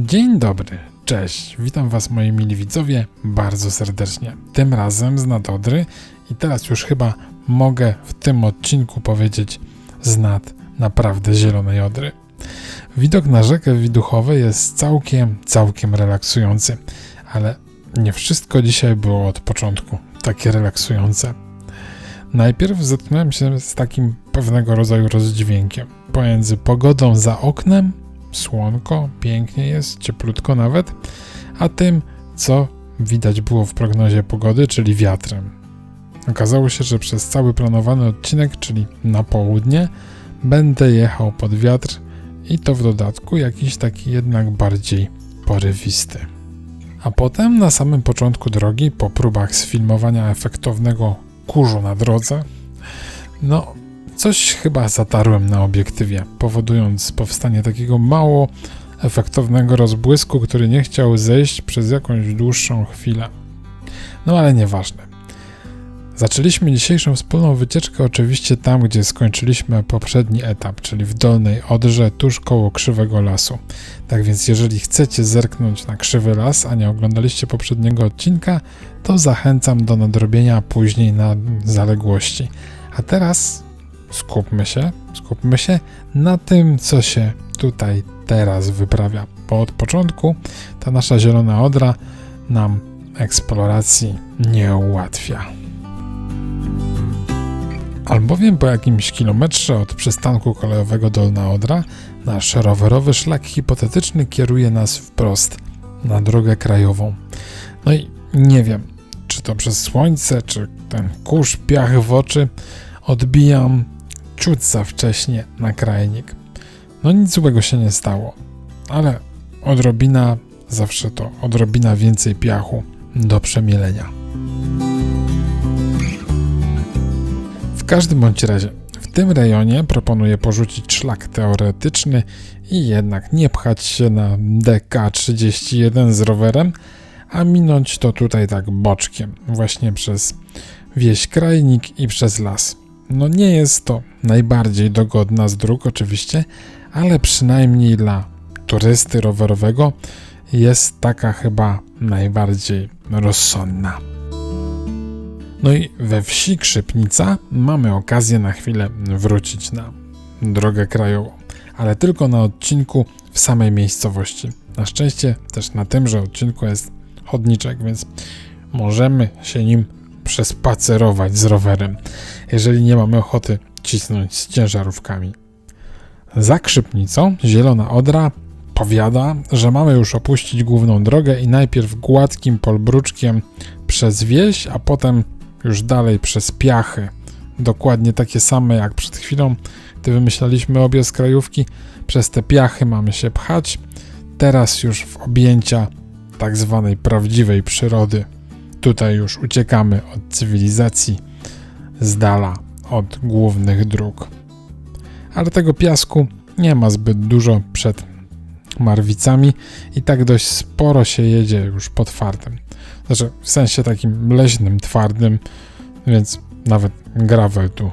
Dzień dobry, cześć, witam was moi mili widzowie bardzo serdecznie. Tym razem z nad Odry i teraz już chyba mogę w tym odcinku powiedzieć z nad naprawdę zielonej Odry. Widok na rzekę Widuchowe jest całkiem relaksujący, ale nie wszystko dzisiaj było od początku takie relaksujące. Najpierw zetknąłem się z takim pewnego rodzaju rozdźwiękiem pomiędzy pogodą za oknem, słonko, pięknie jest, cieplutko nawet, a tym, co widać było w prognozie pogody, czyli wiatrem. Okazało się, że przez cały planowany odcinek, czyli na południe, będę jechał pod wiatr i to w dodatku jakiś taki jednak bardziej porywisty. A potem na samym początku drogi, po próbach sfilmowania efektownego kurzu na drodze, coś chyba zatarłem na obiektywie, powodując powstanie takiego mało efektownego rozbłysku, który nie chciał zejść przez jakąś dłuższą chwilę. Ale nieważne. Zaczęliśmy dzisiejszą wspólną wycieczkę oczywiście tam, gdzie skończyliśmy poprzedni etap, czyli w Dolnej Odrze, tuż koło Krzywego Lasu. Tak więc jeżeli chcecie zerknąć na Krzywy Las, a nie oglądaliście poprzedniego odcinka, to zachęcam do nadrobienia później na zaległości. A teraz skupmy się na tym, co się tutaj teraz wyprawia, bo od początku ta nasza zielona Odra nam eksploracji nie ułatwia. Albowiem po jakimś kilometrze od przystanku kolejowego Dolna Odra nasz rowerowy szlak hipotetyczny kieruje nas wprost na drogę krajową. I nie wiem, czy to przez słońce, czy ten kurz, piach w oczy, odbijam ciut za wcześnie na krajnik. Nic złego się nie stało, ale zawsze to odrobina więcej piachu do przemielenia. W każdym bądź razie, w tym rejonie proponuję porzucić szlak teoretyczny i jednak nie pchać się na DK31 z rowerem, a minąć to tutaj tak boczkiem, właśnie przez wieś Krajnik i przez las. Nie jest to najbardziej dogodna z dróg oczywiście, ale przynajmniej dla turysty rowerowego jest taka chyba najbardziej rozsądna. I we wsi Krzypnica mamy okazję na chwilę wrócić na drogę krajową, ale tylko na odcinku w samej miejscowości. Na szczęście też na tymże odcinku jest chodniczek, więc możemy się nim przespacerować z rowerem, jeżeli nie mamy ochoty cisnąć z ciężarówkami. Za Krzypnicą zielona Odra powiada, że mamy już opuścić główną drogę i najpierw gładkim polbruczkiem przez wieś, a potem już dalej przez piachy. Dokładnie takie same jak przed chwilą, gdy wymyślaliśmy objazd krajówki. Przez te piachy mamy się pchać. Teraz już w objęcia tak zwanej prawdziwej przyrody. Tutaj już uciekamy od cywilizacji, z dala od głównych dróg. Ale tego piasku nie ma zbyt dużo przed Marwicami i tak dość sporo się jedzie już po twardym. Znaczy w sensie takim leśnym, twardym, więc nawet gravel tu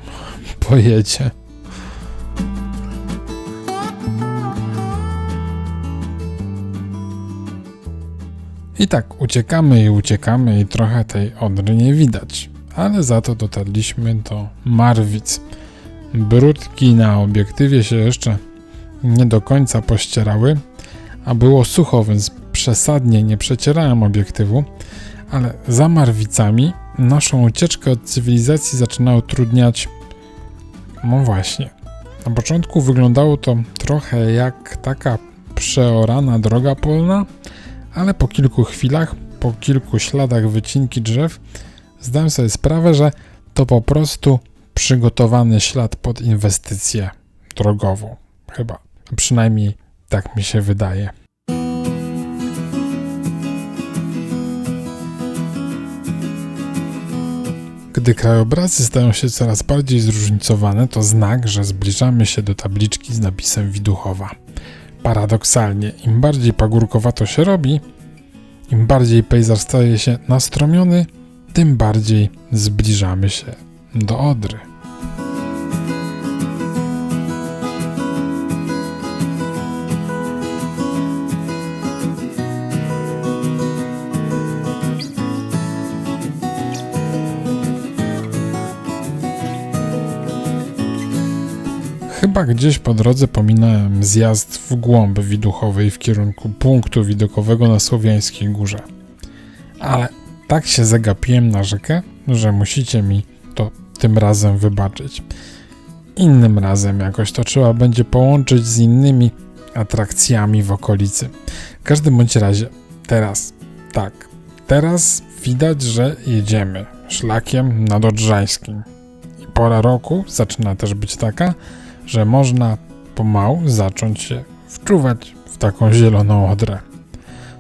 pojedzie. I tak uciekamy i trochę tej Odry nie widać, ale za to dotarliśmy do Marwic. Brudki na obiektywie się jeszcze nie do końca pościerały, a było sucho, więc przesadnie nie przecierałem obiektywu, ale za Marwicami naszą ucieczkę od cywilizacji zaczyna utrudniać. Właśnie. Na początku wyglądało to trochę jak taka przeorana droga polna, ale po kilku chwilach, po kilku śladach wycinki drzew, zdałem sobie sprawę, że to po prostu przygotowany ślad pod inwestycję drogową. Chyba. Przynajmniej tak mi się wydaje. Gdy krajobrazy stają się coraz bardziej zróżnicowane, to znak, że zbliżamy się do tabliczki z napisem Widuchowa. Paradoksalnie, im bardziej pagórkowato się robi, im bardziej pejzaż staje się nastromiony, tym bardziej zbliżamy się do Odry. Chyba gdzieś po drodze pominąłem zjazd w głąb Widuchowej w kierunku punktu widokowego na Słowiańskiej Górze. Ale tak się zagapiłem na rzekę, że musicie mi to tym razem wybaczyć. Innym razem jakoś to trzeba będzie połączyć z innymi atrakcjami w okolicy. W każdym bądź razie, teraz widać, że jedziemy szlakiem nadodrzańskim. I pora roku zaczyna też być taka, że można pomału zacząć się wczuwać w taką zieloną Odrę.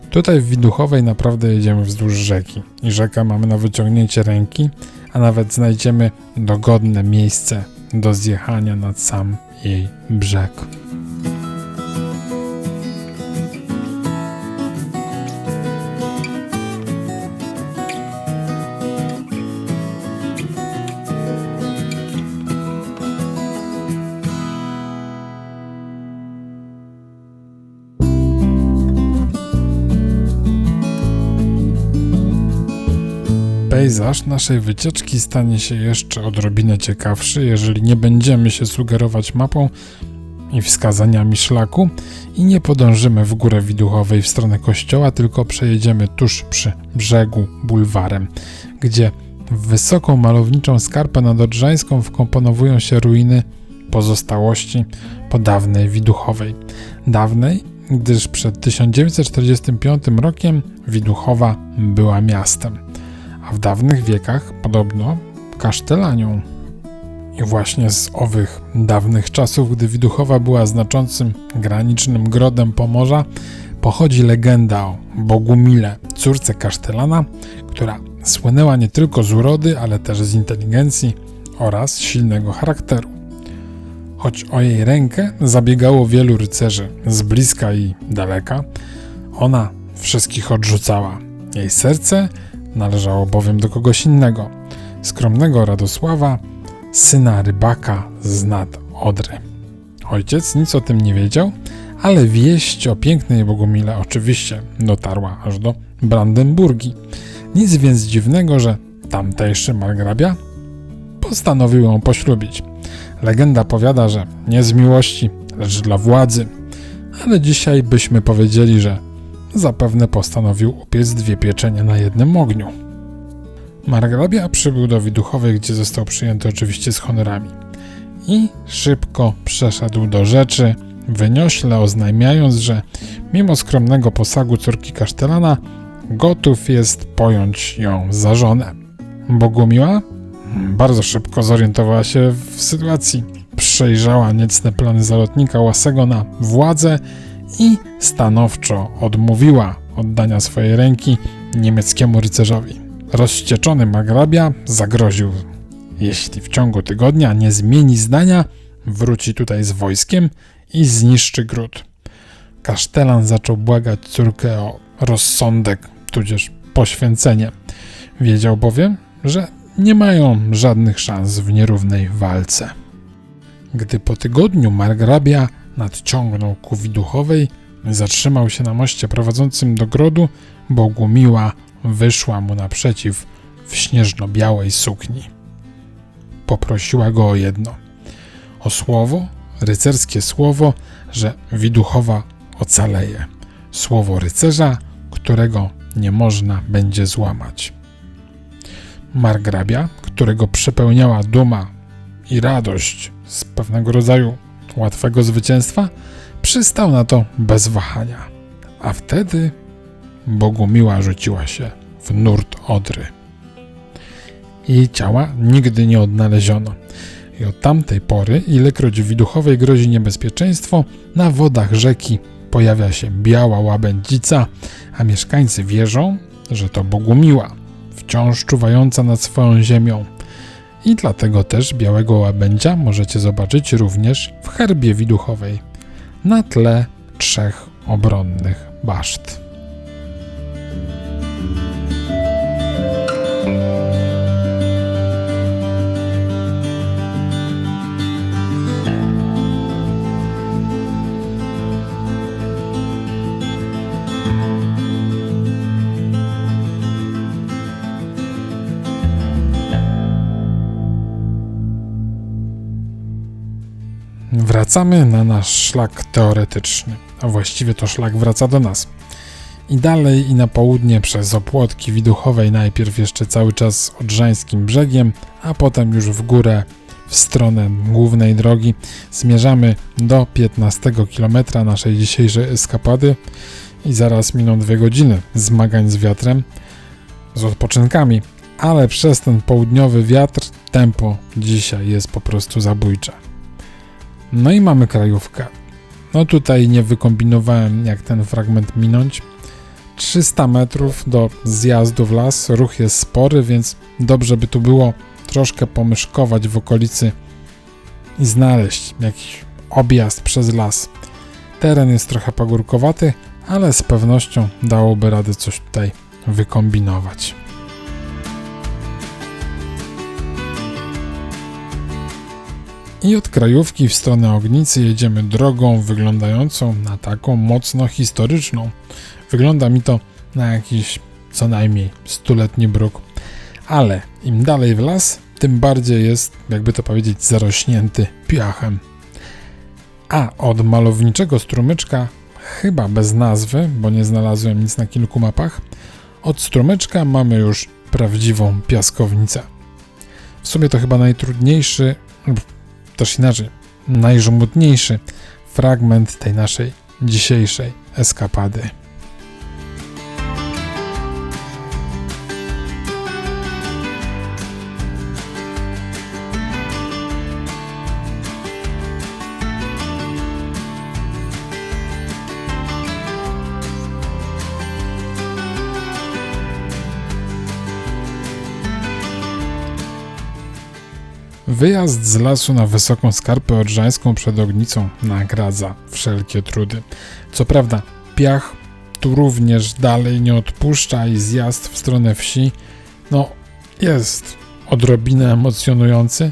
Tutaj w Widuchowej naprawdę jedziemy wzdłuż rzeki i rzekę mamy na wyciągnięcie ręki, a nawet znajdziemy dogodne miejsce do zjechania nad sam jej brzeg. Pejzaż naszej wycieczki stanie się jeszcze odrobinę ciekawszy, jeżeli nie będziemy się sugerować mapą i wskazaniami szlaku i nie podążymy w górę Widuchowej w stronę kościoła, tylko przejedziemy tuż przy brzegu bulwarem, gdzie w wysoką malowniczą skarpę nadodrzańską wkomponowują się ruiny pozostałości po dawnej Widuchowej. Dawnej, gdyż przed 1945 rokiem Widuchowa była miastem, a w dawnych wiekach podobno kasztelanią. I właśnie z owych dawnych czasów, gdy Widuchowa była znaczącym granicznym grodem Pomorza, pochodzi legenda o Bogumile, córce kasztelana, która słynęła nie tylko z urody, ale też z inteligencji oraz silnego charakteru. Choć o jej rękę zabiegało wielu rycerzy z bliska i daleka, ona wszystkich odrzucała. Jej serce należało bowiem do kogoś innego, skromnego Radosława, syna rybaka z nad Odry. Ojciec nic o tym nie wiedział, ale wieść o pięknej Bogumile oczywiście dotarła aż do Brandenburgii. Nic więc dziwnego, że tamtejszy margrabia postanowił ją poślubić. Legenda powiada, że nie z miłości, lecz dla władzy, ale dzisiaj byśmy powiedzieli, że zapewne postanowił upiec dwie pieczenie na jednym ogniu. Margrabia przybył do Widuchowej, gdzie został przyjęty oczywiście z honorami i szybko przeszedł do rzeczy, wyniośle oznajmiając, że mimo skromnego posagu córki kasztelana gotów jest pojąć ją za żonę. Bogumiła bardzo szybko zorientowała się w sytuacji. Przejrzała niecne plany zalotnika Łasego na władzę i stanowczo odmówiła oddania swojej ręki niemieckiemu rycerzowi. Rozwścieczony margrabia zagroził, jeśli w ciągu tygodnia nie zmieni zdania, wróci tutaj z wojskiem i zniszczy gród. Kasztelan zaczął błagać córkę o rozsądek, tudzież poświęcenie. Wiedział bowiem, że nie mają żadnych szans w nierównej walce. Gdy po tygodniu margrabia nadciągnął ku Widuchowej, zatrzymał się na moście prowadzącym do grodu, Bogumiła wyszła mu naprzeciw w śnieżno-białej sukni. Poprosiła go o jedno. O słowo, rycerskie słowo, że Widuchowa ocaleje. Słowo rycerza, którego nie można będzie złamać. Margrabia, którego przepełniała duma i radość z pewnego rodzaju łatwego zwycięstwa, przystał na to bez wahania. A wtedy Bogumiła rzuciła się w nurt Odry. Jej ciała nigdy nie odnaleziono i od tamtej pory, ilekroć w Widuchowej grozi niebezpieczeństwo, na wodach rzeki pojawia się biała łabędzica, a mieszkańcy wierzą, że to Bogumiła, wciąż czuwająca nad swoją ziemią. I dlatego też białego łabędzia możecie zobaczyć również w herbie Widuchowej, na tle 3 obronnych baszt. wracamy na nasz szlak teoretyczny, a właściwie to szlak wraca do nas. I dalej i na południe przez Opłotki Widuchowej, najpierw jeszcze cały czas Odrzańskim brzegiem, a potem już w górę w stronę głównej drogi zmierzamy do 15 km naszej dzisiejszej eskapady i zaraz miną 2 godziny zmagań z wiatrem, z odpoczynkami, ale przez ten południowy wiatr tempo dzisiaj jest po prostu zabójcze. No i mamy krajówkę. No tutaj nie wykombinowałem, jak ten fragment minąć. 300 metrów do zjazdu w las, ruch jest spory, więc dobrze by tu było troszkę pomyszkować w okolicy i znaleźć jakiś objazd przez las. Teren jest trochę pagórkowaty, ale z pewnością dałoby radę coś tutaj wykombinować. I od krajówki w stronę Ognicy jedziemy drogą wyglądającą na taką mocno historyczną. Wygląda mi to na jakiś co najmniej 100-letni bruk. Ale im dalej w las, tym bardziej jest, jakby to powiedzieć, zarośnięty piachem. A od malowniczego strumyczka, chyba bez nazwy, bo nie znalazłem nic na kilku mapach, od strumyczka mamy już prawdziwą piaskownicę. W sumie to chyba najtrudniejszy, też inaczej, najżmudniejszy fragment tej naszej dzisiejszej eskapady. Wyjazd z lasu na Wysoką Skarpę Odrzańską przed Ognicą nagradza wszelkie trudy. Co prawda piach tu również dalej nie odpuszcza i zjazd w stronę wsi jest odrobinę emocjonujący.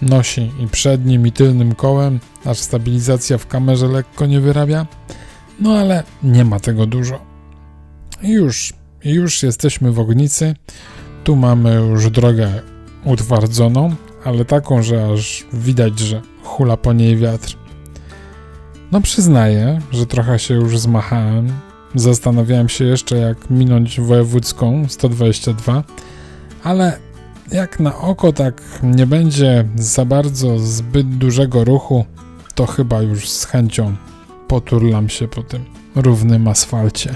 Nosi i przednim i tylnym kołem, aż stabilizacja w kamerze lekko nie wyrabia. No ale nie ma tego dużo. Już jesteśmy w Ognicy. Tu mamy już drogę utwardzoną, ale taką, że aż widać, że hula po niej wiatr. No przyznaję, że trochę się już zmachałem. Zastanawiałem się jeszcze, jak minąć wojewódzką 122, ale jak na oko tak nie będzie za bardzo zbyt dużego ruchu, to chyba już z chęcią poturlam się po tym równym asfalcie.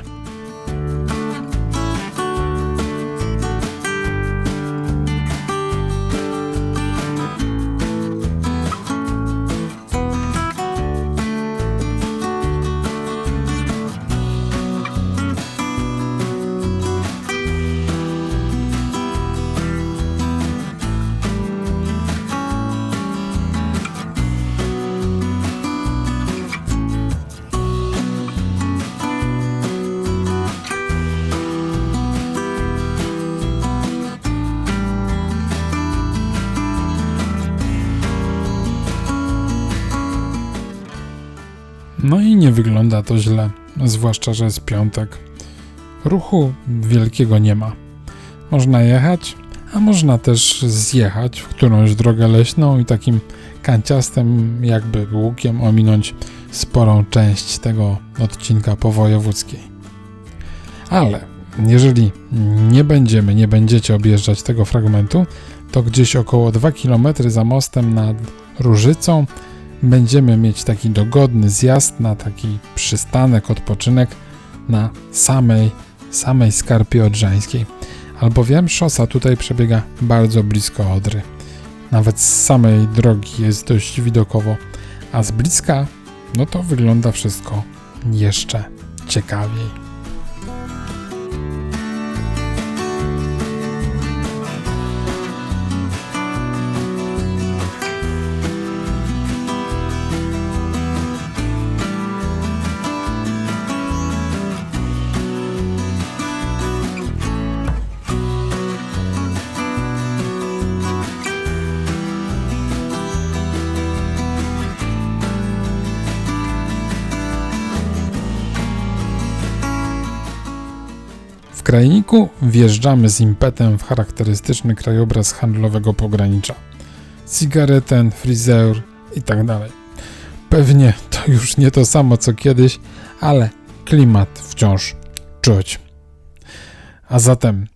No i nie wygląda to źle, zwłaszcza, że jest piątek. Ruchu wielkiego nie ma. Można jechać, a można też zjechać w którąś drogę leśną i takim kanciastym jakby łukiem ominąć sporą część tego odcinka powojewódzkiej. Ale jeżeli nie będziecie objeżdżać tego fragmentu, to gdzieś około 2 km za mostem nad Różycą będziemy mieć taki dogodny zjazd na taki przystanek, odpoczynek na samej Skarpie Odrzańskiej. Albowiem szosa tutaj przebiega bardzo blisko Odry. Nawet z samej drogi jest dość widokowo, a z bliska to wygląda wszystko jeszcze ciekawiej. W Krajniku wjeżdżamy z impetem w charakterystyczny krajobraz handlowego pogranicza. Cigareten, fryzeur i tak dalej. Pewnie to już nie to samo co kiedyś, ale klimat wciąż czuć. A zatem,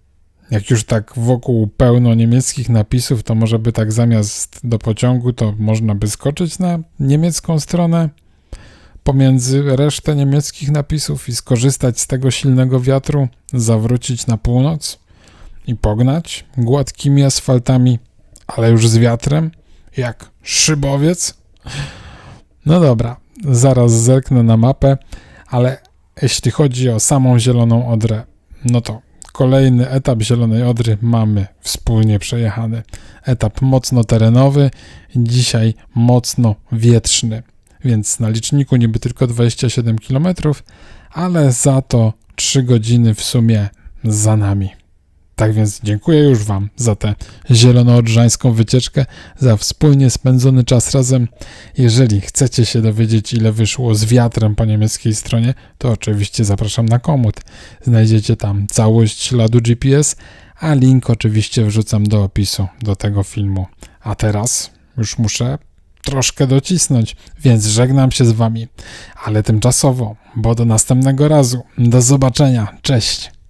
jak już tak wokół pełno niemieckich napisów, to może by tak zamiast do pociągu, to można by skoczyć na niemiecką stronę pomiędzy resztę niemieckich napisów i skorzystać z tego silnego wiatru, zawrócić na północ i pognać gładkimi asfaltami, ale już z wiatrem, jak szybowiec. No dobra, zaraz zerknę na mapę, ale jeśli chodzi o samą Zieloną Odrę, no to kolejny etap Zielonej Odry mamy wspólnie przejechany. Etap mocno terenowy, dzisiaj mocno wietrzny, więc na liczniku niby tylko 27 km, ale za to 3 godziny w sumie za nami. Tak więc dziękuję już Wam za tę zielonoodrzańską wycieczkę, za wspólnie spędzony czas razem. Jeżeli chcecie się dowiedzieć, ile wyszło z wiatrem po niemieckiej stronie, to oczywiście zapraszam na Komoot. Znajdziecie tam całość śladu GPS, a link oczywiście wrzucam do opisu do tego filmu. A teraz już muszę troszkę docisnąć, więc żegnam się z Wami, ale tymczasowo, bo do następnego razu. Do zobaczenia, cześć!